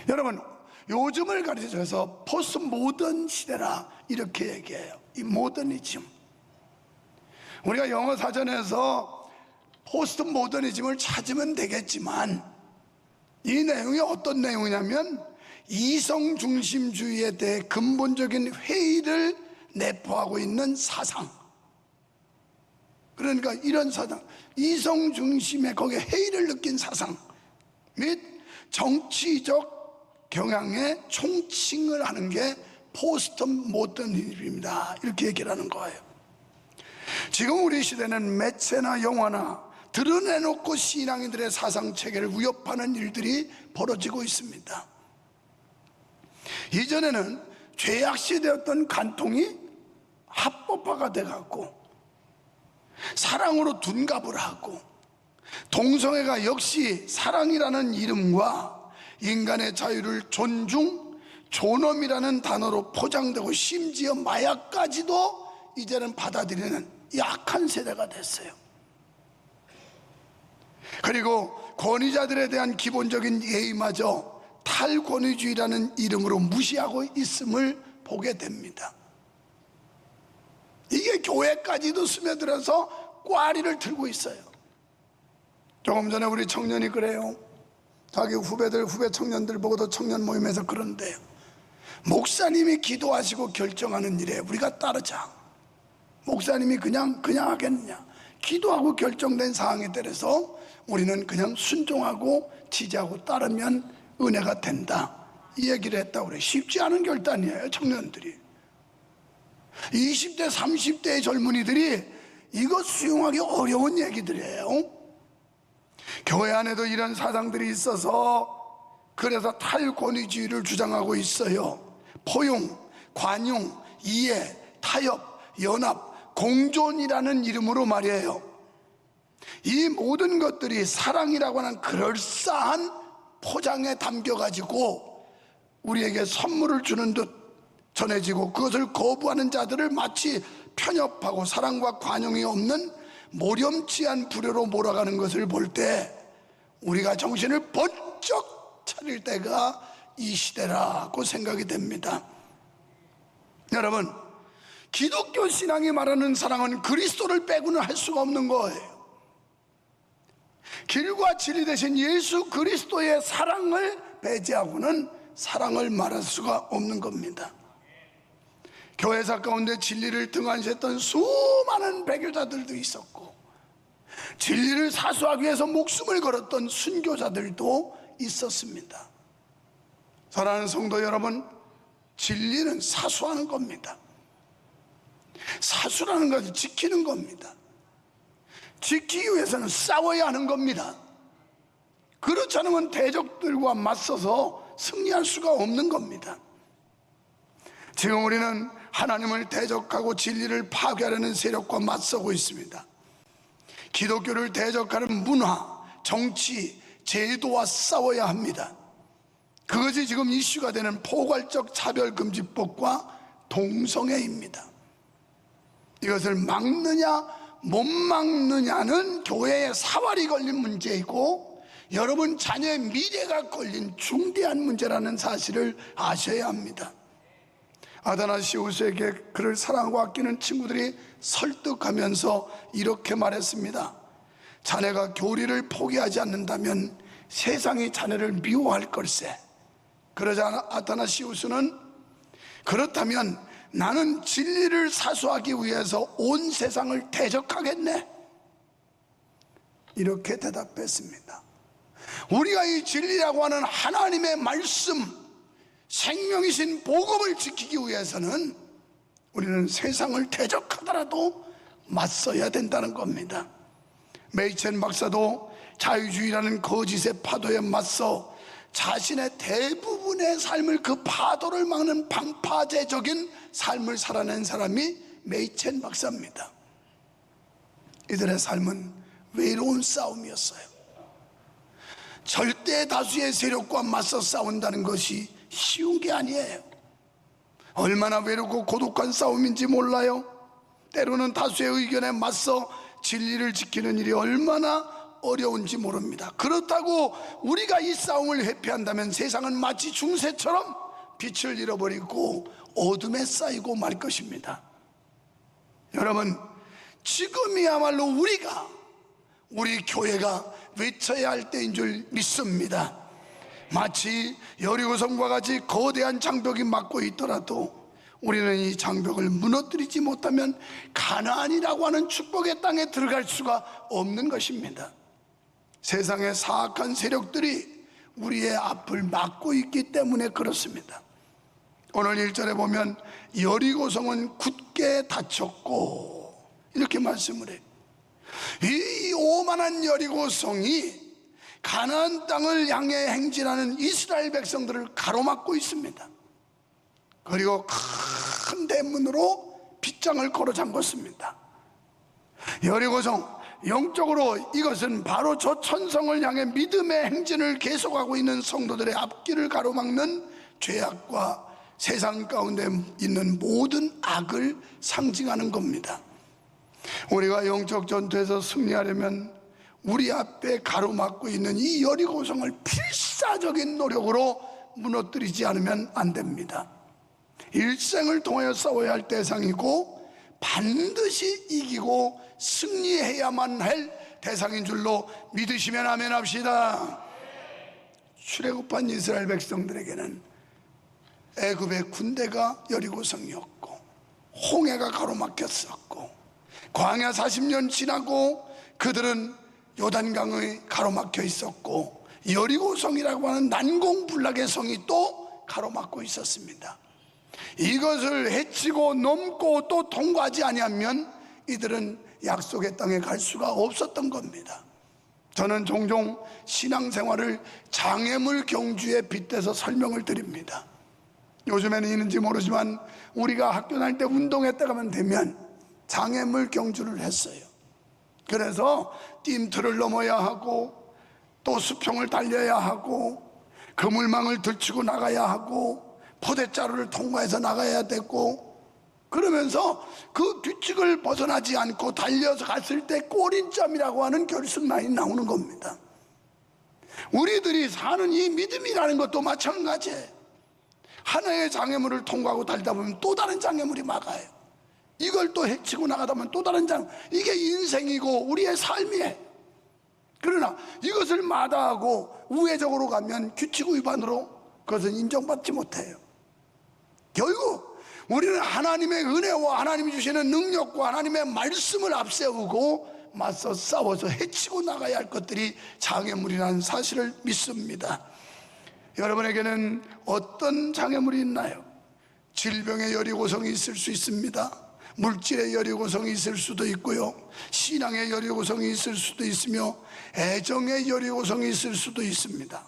여러분, 요즘을 가르쳐서 포스트 모던 시대라 이렇게 얘기해요. 이 모더니즘, 우리가 영어 사전에서 포스트 모더니즘을 찾으면 되겠지만, 이 내용이 어떤 내용이냐면 이성 중심주의에 대해 근본적인 회의를 내포하고 있는 사상. 그러니까 이런 사상, 이성 중심의 거기에 회의를 느낀 사상 및 정치적 경향의 총칭을 하는 게 포스트 모더니즘입니다. 이렇게 얘기를 하는 거예요. 지금 우리 시대는 매체나 영화나 드러내놓고 신앙인들의 사상체계를 위협하는 일들이 벌어지고 있습니다. 이전에는 죄악시되었던 간통이 합법화가 돼갖고 사랑으로 둔갑을 하고, 동성애가 역시 사랑이라는 이름과 인간의 자유를 존중, 존엄이라는 단어로 포장되고, 심지어 마약까지도 이제는 받아들이는 약한 세대가 됐어요. 그리고 권위자들에 대한 기본적인 예의마저 탈권위주의라는 이름으로 무시하고 있음을 보게 됩니다. 이게 교회까지도 스며들어서 꽈리를 틀고 있어요. 조금 전에 우리 청년이 그래요. 자기 후배 청년들 보고도 청년 모임에서 그런데요, 목사님이 기도하시고 결정하는 일에 우리가 따르자. 목사님이 그냥 하겠느냐. 기도하고 결정된 사항에 대해서 우리는 그냥 순종하고 지지하고 따르면 은혜가 된다, 이 얘기를 했다고 그래요. 쉽지 않은 결단이에요. 청년들이, 20대 30대의 젊은이들이 이거 수용하기 어려운 얘기들이에요. 교회 안에도 이런 사상들이 있어서 그래서 탈권위주의를 주장하고 있어요. 포용, 관용, 이해, 타협, 연합, 공존이라는 이름으로 말이에요. 이 모든 것들이 사랑이라고 하는 그럴싸한 포장에 담겨가지고 우리에게 선물을 주는 듯 전해지고, 그것을 거부하는 자들을 마치 편협하고 사랑과 관용이 없는 모렴치한 불효로 몰아가는 것을 볼 때 우리가 정신을 번쩍 차릴 때가 이 시대라고 생각이 됩니다. 여러분, 기독교 신앙이 말하는 사랑은 그리스도를 빼고는 할 수가 없는 거예요. 길과 진리 대신 예수 그리스도의 사랑을 배제하고는 사랑을 말할 수가 없는 겁니다. 교회사 가운데 진리를 등한시했던 수많은 배교자들도 있었고, 진리를 사수하기 위해서 목숨을 걸었던 순교자들도 있었습니다. 사랑하는 성도 여러분, 진리는 사수하는 겁니다. 사수라는 것을 지키는 겁니다. 지키기 위해서는 싸워야 하는 겁니다. 그렇지 않으면 대적들과 맞서서 승리할 수가 없는 겁니다. 지금 우리는 하나님을 대적하고 진리를 파괴하려는 세력과 맞서고 있습니다. 기독교를 대적하는 문화, 정치, 제도와 싸워야 합니다. 그것이 지금 이슈가 되는 포괄적 차별금지법과 동성애입니다. 이것을 막느냐 못 막느냐는 교회의 사활이 걸린 문제이고, 여러분 자녀의 미래가 걸린 중대한 문제라는 사실을 아셔야 합니다. 아다나시우스에게 그를 사랑하고 아끼는 친구들이 설득하면서 이렇게 말했습니다. 자네가 교리를 포기하지 않는다면 세상이 자네를 미워할 걸세. 그러자 아다나시우스는, 그렇다면 나는 진리를 사수하기 위해서 온 세상을 대적하겠네, 이렇게 대답했습니다. 우리가 이 진리라고 하는 하나님의 말씀, 생명이신 복음을 지키기 위해서는 우리는 세상을 대적하더라도 맞서야 된다는 겁니다. 메이첸 박사도 자유주의라는 거짓의 파도에 맞서 자신의 대부분의 삶을, 그 파도를 막는 방파제적인 삶을 살아낸 사람이 메이첸 박사입니다. 이들의 삶은 외로운 싸움이었어요. 절대 다수의 세력과 맞서 싸운다는 것이 쉬운 게 아니에요. 얼마나 외롭고 고독한 싸움인지 몰라요. 때로는 다수의 의견에 맞서 진리를 지키는 일이 얼마나 어려운지 모릅니다. 그렇다고 우리가 이 싸움을 회피한다면 세상은 마치 중세처럼 빛을 잃어버리고 어둠에 쌓이고 말 것입니다. 여러분, 지금이야말로 우리 교회가 외쳐야 할 때인 줄 믿습니다. 마치 여리고성과 같이 거대한 장벽이 막고 있더라도 우리는 이 장벽을 무너뜨리지 못하면 가나안이라고 하는 축복의 땅에 들어갈 수가 없는 것입니다. 세상의 사악한 세력들이 우리의 앞을 막고 있기 때문에 그렇습니다. 오늘 1절에 보면 여리고성은 굳게 닫혔고 이렇게 말씀을 해요. 이 오만한 여리고성이 가나안 땅을 향해 행진하는 이스라엘 백성들을 가로막고 있습니다. 그리고 큰 대문으로 빗장을 걸어 잠궜습니다. 여리고성, 영적으로 이것은 바로 저 천성을 향해 믿음의 행진을 계속하고 있는 성도들의 앞길을 가로막는 죄악과 세상 가운데 있는 모든 악을 상징하는 겁니다. 우리가 영적 전투에서 승리하려면 우리 앞에 가로막고 있는 이 여리고성을 필사적인 노력으로 무너뜨리지 않으면 안 됩니다. 일생을 통하여 싸워야 할 대상이고 반드시 이기고 승리해야만 할 대상인 줄로 믿으시면 아멘 합시다. 출애굽한 이스라엘 백성들에게는 애굽의 군대가 여리고성이었고 홍해가 가로막혔었고 광야 40년 지나고 그들은 요단강의 가로막혀 있었고 여리고성이라고 하는 난공불락의 성이 또 가로막고 있었습니다. 이것을 헤치고 넘고 또 통과하지 아니하면 이들은 약속의 땅에 갈 수가 없었던 겁니다. 저는 종종 신앙생활을 장애물 경주에 빗대서 설명을 드립니다. 요즘에는 있는지 모르지만 우리가 학교 다닐 때 운동회 때 가면 되면 장애물 경주를 했어요. 그래서 띠틀을 넘어야 하고 또 수평을 달려야 하고 그물망을 들치고 나가야 하고 포대자루를 통과해서 나가야 되고 그러면서 그 규칙을 벗어나지 않고 달려서 갔을 때 꼬린점이라고 하는 결승라인이 나오는 겁니다. 우리들이 사는 이 믿음이라는 것도 마찬가지예요. 하나의 장애물을 통과하고 달리다 보면 또 다른 장애물이 막아요. 이걸 또 헤치고 나가다 보면 또 다른 장애물. 이게 인생이고 우리의 삶이에요. 그러나 이것을 마다하고 우회적으로 가면 규칙 위반으로 그것은 인정받지 못해요. 결국 우리는 하나님의 은혜와 하나님이 주시는 능력과 하나님의 말씀을 앞세우고 맞서 싸워서 헤치고 나가야 할 것들이 장애물이라는 사실을 믿습니다. 여러분에게는 어떤 장애물이 있나요? 질병의 여리고성이 있을 수 있습니다. 물질의 여리고성이 있을 수도 있고요, 신앙의 여리고성이 있을 수도 있으며 애정의 여리고성이 있을 수도 있습니다.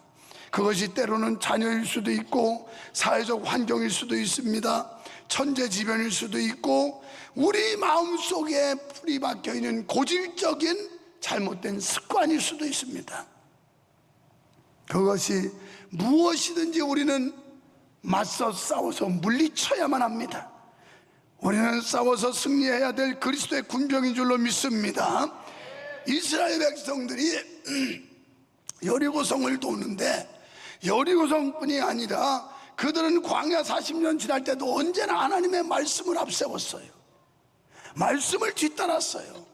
그것이 때로는 자녀일 수도 있고 사회적 환경일 수도 있습니다. 천재지변일 수도 있고 우리 마음속에 뿌리 박혀있는 고질적인 잘못된 습관일 수도 있습니다. 그것이 무엇이든지 우리는 맞서 싸워서 물리쳐야만 합니다. 우리는 싸워서 승리해야 될 그리스도의 군병인 줄로 믿습니다. 이스라엘 백성들이 여리고성을 도는데 여리고성뿐이 아니라 그들은 광야 40년 지날 때도 언제나 하나님의 말씀을 앞세웠어요. 말씀을 뒤따랐어요.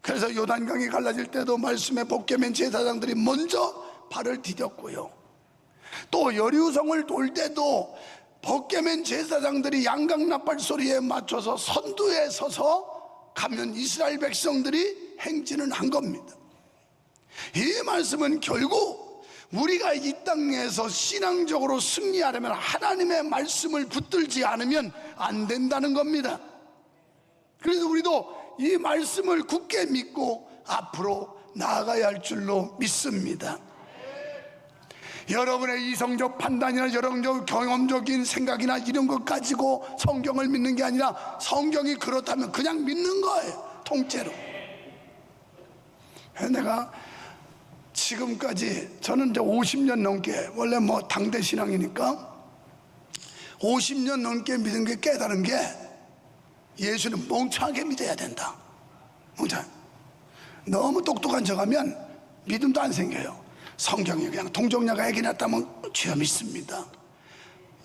그래서 요단강이 갈라질 때도 말씀의 복개면 제사장들이 먼저 발을 디뎠고요, 또 여리고성을 돌 때도 벗개맨 제사장들이 양강나팔 소리에 맞춰서 선두에 서서 가면 이스라엘 백성들이 행진을 한 겁니다. 이 말씀은 결국 우리가 이 땅에서 신앙적으로 승리하려면 하나님의 말씀을 붙들지 않으면 안 된다는 겁니다. 그래서 우리도 이 말씀을 굳게 믿고 앞으로 나아가야 할 줄로 믿습니다. 여러분의 이성적 판단이나 여러분의 경험적인 생각이나 이런 것 가지고 성경을 믿는 게 아니라 성경이 그렇다면 그냥 믿는 거예요, 통째로. 내가 지금까지 저는 이제 50년 넘게, 원래 뭐 당대 신앙이니까 50년 넘게 믿은 게 깨달은 게 예수는 멍청하게 믿어야 된다. 멍청. 너무 똑똑한 척하면 믿음도 안 생겨요. 성경이 그냥 동정녀가 애기 낳았다면 주여 믿습니다.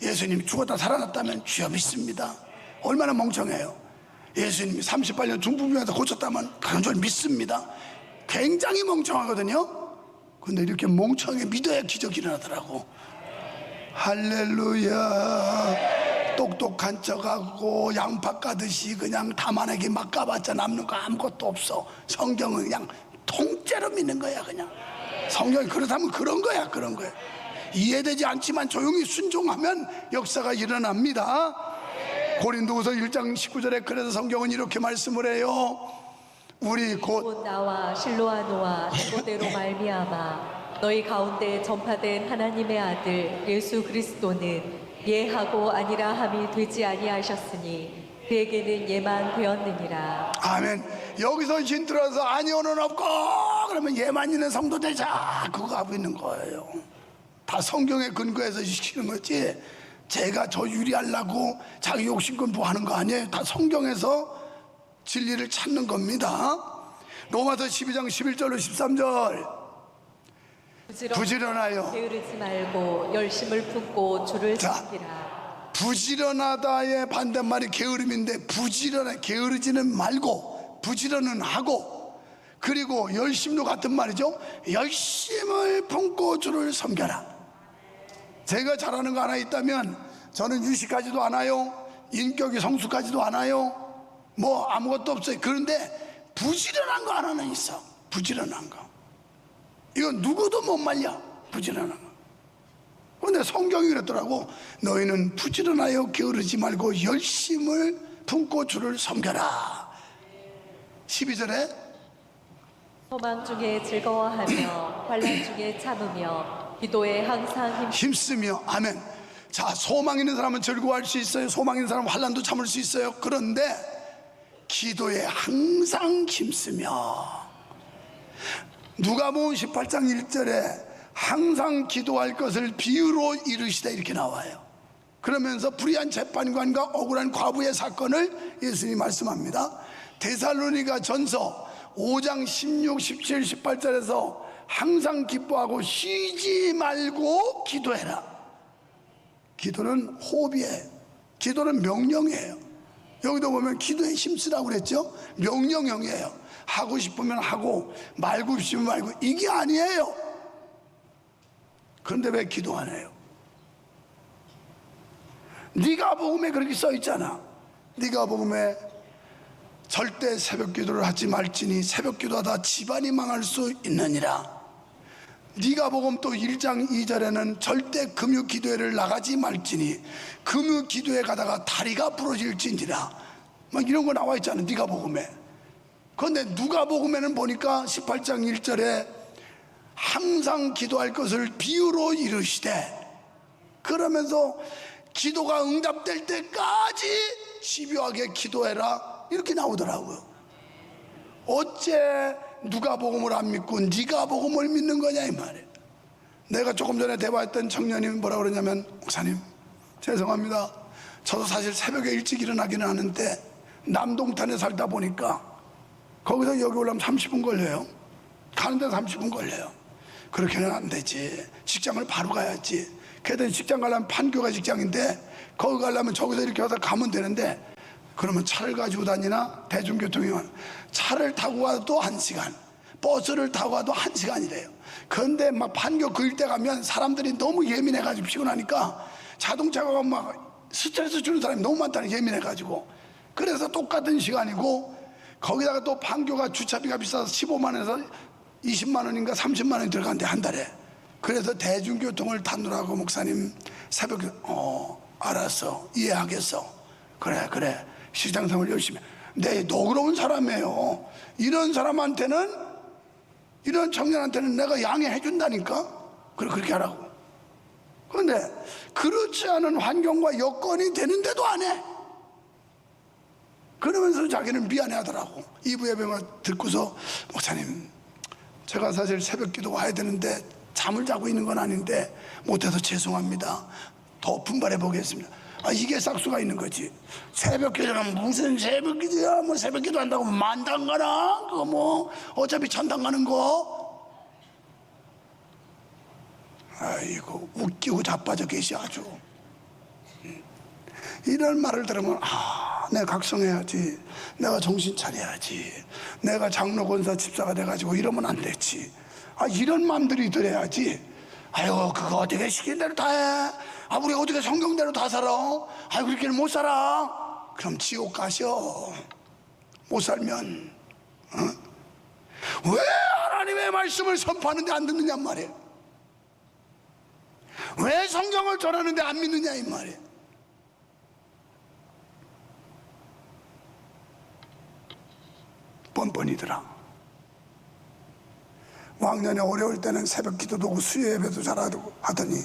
예수님이 죽었다 살아났다면 주여 믿습니다. 얼마나 멍청해요. 예수님이 38년 중풍병에서 고쳤다면 그런 줄 믿습니다. 굉장히 멍청하거든요. 근데 이렇게 멍청하게 믿어야 기적이 일어나더라고. 할렐루야. 똑똑한 척하고 양파 까듯이 그냥 다만하게 막 까봤자 남는 거 아무것도 없어. 성경은 그냥 통째로 믿는 거야. 그냥 성경이 그렇다면 그런 거야. 그런 거야. 이해되지 않지만 조용히 순종하면 역사가 일어납니다. 고린도후서 1장 19절에 그래서 성경은 이렇게 말씀을 해요. 우리 곧 나와 실로아노와 디모데로 말미암아 너희 가운데 전파된 하나님의 아들 예수 그리스도는 예하고 아니라 함이 되지 아니하셨으니 그에게는 예만 되었느니라. 아멘. 여기서 힌트라서 아니오는 없고 그러면 예만 있는 성도들 자꾸 가고 있는 거예요. 다 성경에 근거해서 시키는 거지 제가 저 유리하려고 자기 욕심껏 뭐 하는 거 아니에요. 다 성경에서 진리를 찾는 겁니다. 로마서 12장 11절로 13절 부지런하여 게으르지 말고 열심을 품고 주를 섬기라. 부지런하다의 반대말이 게으름인데 게으르지는 말고 부지런은 하고 그리고 열심도 같은 말이죠. 열심을 품고 주를 섬겨라. 제가 잘하는 거 하나 있다면 저는 유식하지도 않아요. 인격이 성숙하지도 않아요. 뭐 아무것도 없어요. 그런데 부지런한 거 하나는 있어. 부지런한 거. 이건 누구도 못 말려. 부지런한 거. 그런데 성경이 그랬더라고. 너희는 부지런하여 게으르지 말고 열심을 품고 주를 섬겨라. 12절에 소망 중에 즐거워하며 환난 중에 참으며 기도에 항상 힘쓰며. 아멘. 자, 소망 있는 사람은 즐거워할 수 있어요. 소망 있는 사람은 환난도 참을 수 있어요. 그런데 기도에 항상 힘쓰며. 누가복음 18장 1절에 항상 기도할 것을 비유로 이르시되 이렇게 나와요. 그러면서 불의한 재판관과 억울한 과부의 사건을 예수님이 말씀합니다. 데살로니가 전서 5장 16, 17, 18절에서 항상 기뻐하고 쉬지 말고 기도해라. 기도는 호흡이에요. 기도는 명령이에요. 여기도 보면 기도에 힘쓰라고 그랬죠. 명령형이에요. 하고 싶으면 하고 말고 싶으면 말고 이게 아니에요. 그런데 왜 기도 안 해요? 네가 복음에 그렇게 써 있잖아. 네가 복음에 절대 새벽 기도를 하지 말지니 새벽 기도하다 집안이 망할 수 있느니라. 네가 복음 또 1장 2절에는 절대 금요 기도회를 나가지 말지니 금요 기도회 가다가 다리가 부러질지니라. 막 이런 거 나와 있잖아. 네가 복음에. 그런데 누가 복음에는 보니까 18장 1절에 항상 기도할 것을 비유로 이르시되 그러면서 기도가 응답될 때까지 집요하게 기도해라 이렇게 나오더라고요. 어째 누가 복음을 안 믿고 네가 복음을 믿는 거냐 이 말이에요. 내가 조금 전에 대화했던 청년이 뭐라 그러냐면 목사님 죄송합니다. 저도 사실 새벽에 일찍 일어나기는 하는데 남동탄에 살다 보니까 거기서 여기 올라면 30분 걸려요. 가는데 30분 걸려요. 그렇게는 안 되지. 직장을 바로 가야지. 그래도 직장 가려면 판교가 직장인데 거기 가려면 저기서 이렇게 와서 가면 되는데 그러면 차를 가지고 다니나 대중교통이면 차를 타고 와도 1시간 버스를 타고 와도 1시간이래요. 그런데 막 판교 그 일대 가면 사람들이 너무 예민해가지고 피곤하니까 자동차가 막 스트레스 주는 사람이 너무 많다는 예민해가지고 그래서 똑같은 시간이고 거기다가 또 판교가 주차비가 비싸서 15만 원에서 20만 원인가 30만 원이 들어간대 한 달에. 그래서 대중교통을 타느라고 목사님 새벽에 알았어 이해하겠어. 그래 시장생활 열심히 해. 네 너그러운 사람이에요. 이런 사람한테는 이런 청년한테는 내가 양해해 준다니까. 그렇게 하라고. 그런데 그렇지 않은 환경과 여건이 되는데도 안 해. 그러면서 자기는 미안해 하더라고. 2부 예배만 듣고서 목사님 제가 사실 새벽 기도 와야 되는데 잠을 자고 있는 건 아닌데 못해서 죄송합니다. 더 분발해 보겠습니다. 이게 싹수가 있는 거지. 새벽 기도는 무슨 새벽 기도야. 뭐 새벽 기도 한다고 만당 가나? 그거 뭐 어차피 천당 가는 거. 아이고 웃기고 자빠져 계시 아주. 이런 말을 들으면 내가 각성해야지, 내가 정신 차려야지, 내가 장로 권사 집사가 돼가지고 이러면 안 되지. 이런 마음들이 들어야지. 아이고 그거 어떻게 시킨 대로 다 해? 우리 어떻게 성경대로 다 살아? 그렇게는 못 살아. 그럼 지옥 가셔. 못 살면. 왜 하나님의 말씀을 선포하는데 안 듣느냐 말이에요. 왜 성경을 전하는데 안 믿느냐 이 말이에요. 뻔뻔이더라. 왕년에 어려울 때는 새벽 기도도 하고 수요 예배도 잘하고 하더니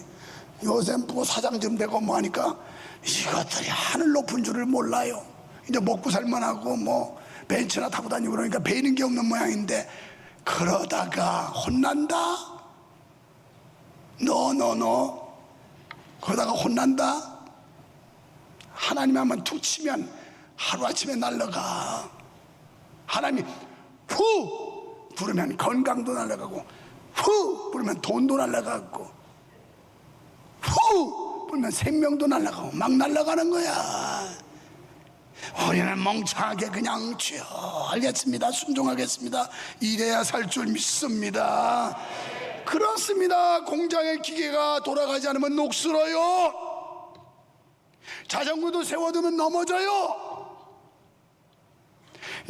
요새 뭐 사장 좀 되고 뭐 하니까 이것들이 하늘 높은 줄을 몰라요. 이제 먹고 살만하고 뭐 벤츠나 타고 다니고 그러니까 배이는 게 없는 모양인데, 그러다가 혼난다. 너 그러다가 혼난다. 하나님 한번 툭 치면 하루아침에 날아가. 하나님이 후 부르면 건강도 날아가고, 후 부르면 돈도 날아가고, 후 부르면 생명도 날아가고 막 날아가는 거야. 우리는 멍청하게 그냥 주여 알겠습니다, 순종하겠습니다, 이래야 살 줄 믿습니다. 그렇습니다. 공장의 기계가 돌아가지 않으면 녹슬어요. 자전거도 세워두면 넘어져요.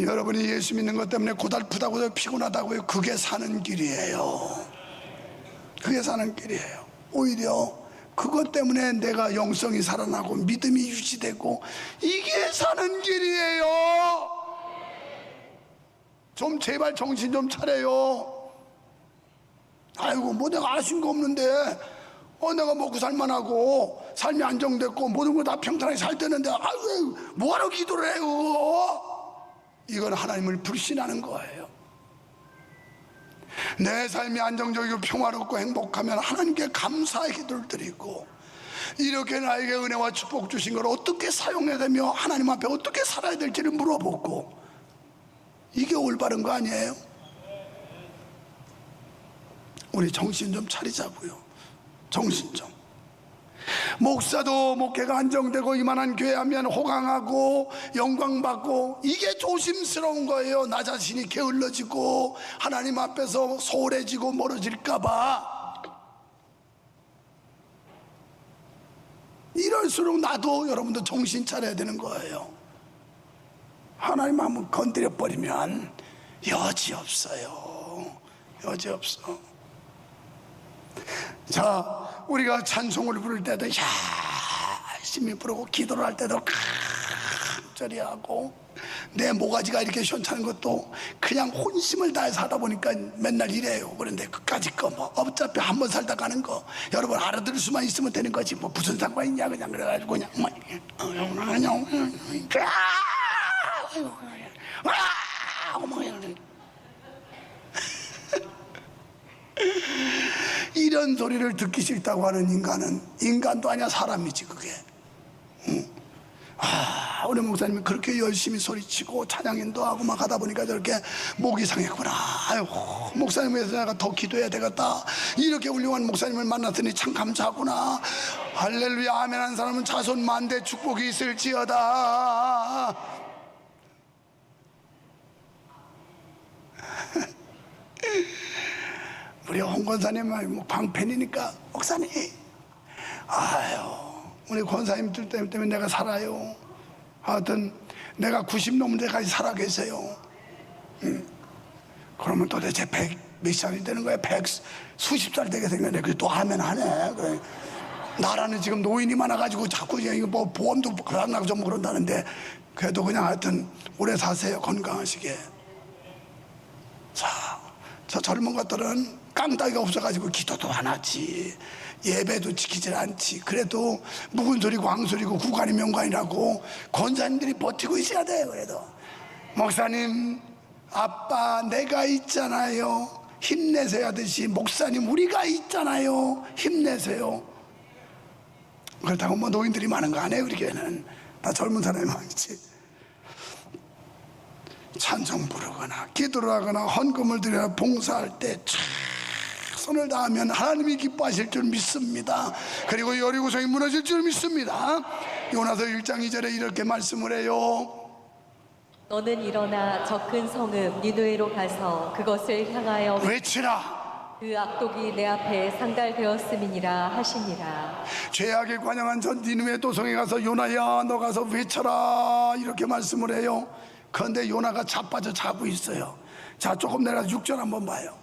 여러분이 예수 믿는 것 때문에 고달프다고 피곤하다고요, 그게 사는 길이에요. 그게 사는 길이에요. 오히려 그것 때문에 내가 영성이 살아나고 믿음이 유지되고, 이게 사는 길이에요. 좀 제발 정신 좀 차려요. 아이고 뭐 내가 아쉬운 거 없는데, 내가 먹고 살만하고 삶이 안정됐고 모든 거 다 평탄하게 살 때는데 뭐하러 기도를 해요? 이건 하나님을 불신하는 거예요. 내 삶이 안정적이고 평화롭고 행복하면 하나님께 감사의 기도를 드리고, 이렇게 나에게 은혜와 축복 주신 걸 어떻게 사용해야 되며 하나님 앞에 어떻게 살아야 될지를 물어보고, 이게 올바른 거 아니에요? 우리 정신 좀 차리자고요. 정신 좀. 목사도 목회가 안정되고 이만한 교회 하면 호강하고 영광받고, 이게 조심스러운 거예요. 나 자신이 게을러지고 하나님 앞에서 소홀해지고 멀어질까봐. 이럴수록 나도 여러분도 정신 차려야 되는 거예요. 하나님 한번 건드려 버리면 여지 없어요. 여지 없어. 자, 우리가 찬송을 부를 때도 열심히 부르고, 기도를 할 때도 간절히 하고, 내 모가지가 이렇게 시원찮은 것도 그냥 혼심을 다해서 하다 보니까 맨날 이래요. 그런데 그까짓 거 뭐 어차피 한 번 살다 가는 거 여러분 알아들을 수만 있으면 되는 거지 뭐 무슨 상관이 있냐. 그냥 그래가지고 그냥 이런 소리를 듣기 싫다고 하는 인간은 인간도 아니야, 사람이지 그게. 우리 목사님이 그렇게 열심히 소리치고 찬양인도 하고 막 하다 보니까 저렇게 목이 상했구나. 아이고, 목사님 위해서 내가 더 기도해야 되겠다. 이렇게 훌륭한 목사님을 만났더니 참 감사하구나. 할렐루야 아멘 한 사람은 자손 만대 축복이 있을지어다. 우리 홍 권사님은 뭐 광팬이니까, 목사님 우리 권사님들 때문에 내가 살아요. 하여튼 내가 90 넘은 데까지 살아 계세요. 그러면 도대체 100 몇 살이 되는 거야? 100 수십 살 되게 생겼네. 그래 또 하면 하네. 그래. 나라는 지금 노인이 많아가지고 자꾸 이거 뭐 보험도 안 나고 좀 그런다는데, 그래도 그냥 하여튼 오래 사세요. 건강하시게. 자, 저 젊은 것들은 깡따기가 없어가지고 기도도 안 하지, 예배도 지키질 않지. 그래도 묵은 소리고 광소리고 구간이 명관이라고 권사님들이 버티고 있어야 돼요. 그래도 목사님 아빠 내가 있잖아요, 힘내세요 하듯이 목사님 우리가 있잖아요, 힘내세요. 그렇다고 뭐 노인들이 많은 거 아니에요. 우리 교회는 다 젊은 사람이 많지. 찬송 부르거나 기도를 하거나 헌금을 드리거나 봉사할 때 최선을 다하면 하나님이 기뻐하실 줄 믿습니다. 그리고 여리고성이 무너질 줄 믿습니다. 요나서 1장 2절에 이렇게 말씀을 해요. 너는 일어나 저 큰 성읍 니느웨로 가서 그것을 향하여 외치라. 그 악독이 내 앞에 상달되었음이니라 하시니라. 죄악에 관영한 전 니느웨 도성에 가서 요나야 너 가서 외쳐라 이렇게 말씀을 해요. 그런데 요나가 자빠져 자고 있어요. 자, 조금 내려가서 6절 한번 봐요.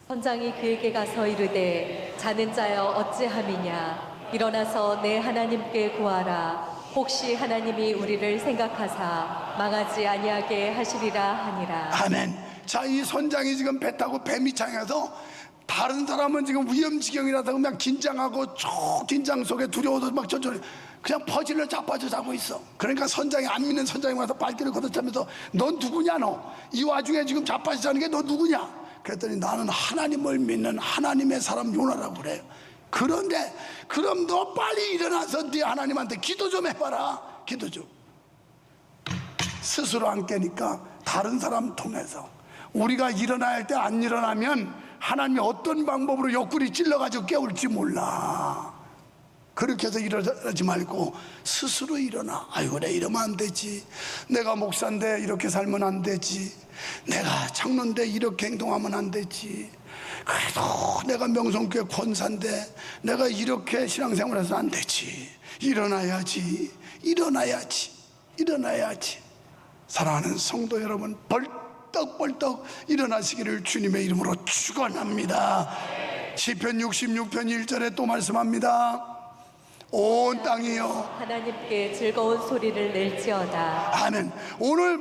선장이 그에게 가서 이르되 자는 자여 어찌함이냐 일어나서 내 하나님께 구하라. 혹시 하나님이 우리를 생각하사 망하지 아니하게 하시리라 하니라. 아멘. 자, 이 선장이 지금 배 타고 배 밑창에서 다른 사람은 지금 위험지경이라서 그냥 긴장하고 초긴장 속에 두려워서 막 저절로 그냥 퍼질러 자빠져 자고 있어. 그러니까 선장이 안 믿는 선장이 와서 발길을 걷어차면서 넌 누구냐 너? 이 와중에 지금 자빠져 자는 게 너 누구냐? 그랬더니 나는 하나님을 믿는 하나님의 사람 요나라고 그래요. 그런데 그럼 너 빨리 일어나서 네 하나님한테 기도 좀 해봐라. 기도 좀. 스스로 안 깨니까 다른 사람 통해서 우리가 일어나야 할 때 안 일어나면 하나님이 어떤 방법으로 옆구리 찔러가지고 깨울지 몰라. 그렇게 해서 일어나지 말고 스스로 일어나. 아이고 내 이러면 안 되지. 내가 목사인데 이렇게 살면 안 되지. 내가 장로인데 이렇게 행동하면 안 되지. 그래도 내가 명성교회 권사인데 내가 이렇게 신앙생활해서 안 되지. 일어나야지. 일어나야지. 일어나야지. 사랑하는 성도 여러분, 벌떡벌떡 일어나시기를 주님의 이름으로 축원합니다. 시편 66편 1절에 또 말씀합니다. 온 땅이여 하나님께 즐거운 소리를 낼지어다. 아멘. 오늘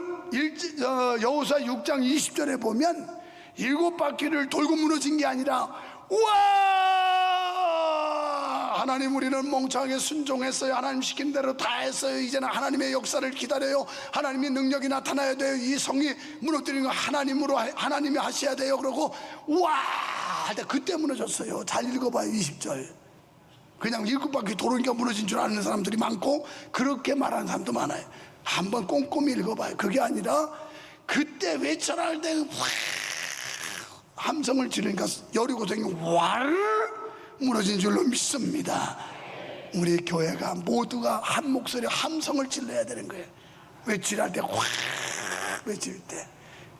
여호수아 6장 20절에 보면 7바퀴를 돌고 무너진 게 아니라 우와 하나님 우리는 멍청하게 순종했어요. 하나님 시킨 대로 다 했어요. 이제는 하나님의 역사를 기다려요. 하나님의 능력이 나타나야 돼요. 이 성이 무너뜨리는 거 하나님이 하셔야 돼요. 그러고 우와 할 때 그때 무너졌어요. 잘 읽어봐요. 20절. 그냥 7바퀴 도로니까 무너진 줄 아는 사람들이 많고 그렇게 말하는 사람도 많아요. 한번 꼼꼼히 읽어봐요. 그게 아니라 그때 외쳐라 할 때 함성을 지르니까 여리고성이 왈 무너진 줄로 믿습니다. 우리 교회가 모두가 한 목소리 함성을 질러야 되는 거예요. 외치라 할 때 확 외칠 때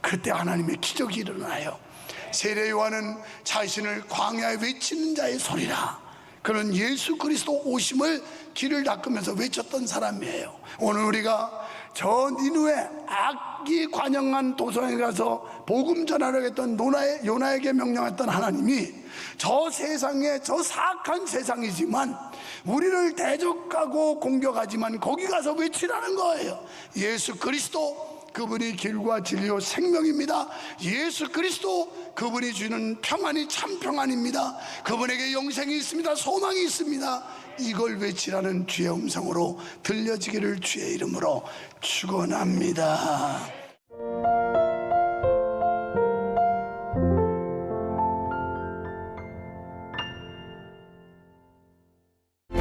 그때 하나님의 기적이 일어나요. 세례 요한은 자신을 광야에 외치는 자의 소리라. 그는 예수 그리스도 오심을 길을 닦으면서 외쳤던 사람이에요. 오늘 우리가 저 니느웨 악이 관영한 도성에 가서 복음 전하려고 했던 요나에게 명령했던 하나님이 저 세상에 저 사악한 세상이지만 우리를 대적하고 공격하지만 거기 가서 외치라는 거예요. 예수 그리스도 그분이 길과 진리요 생명입니다. 예수 그리스도 그분이 주는 평안이 참 평안입니다. 그분에게 영생이 있습니다. 소망이 있습니다. 이걸 외치라는 주의 음성으로 들려지기를 주의 이름으로 축원합니다.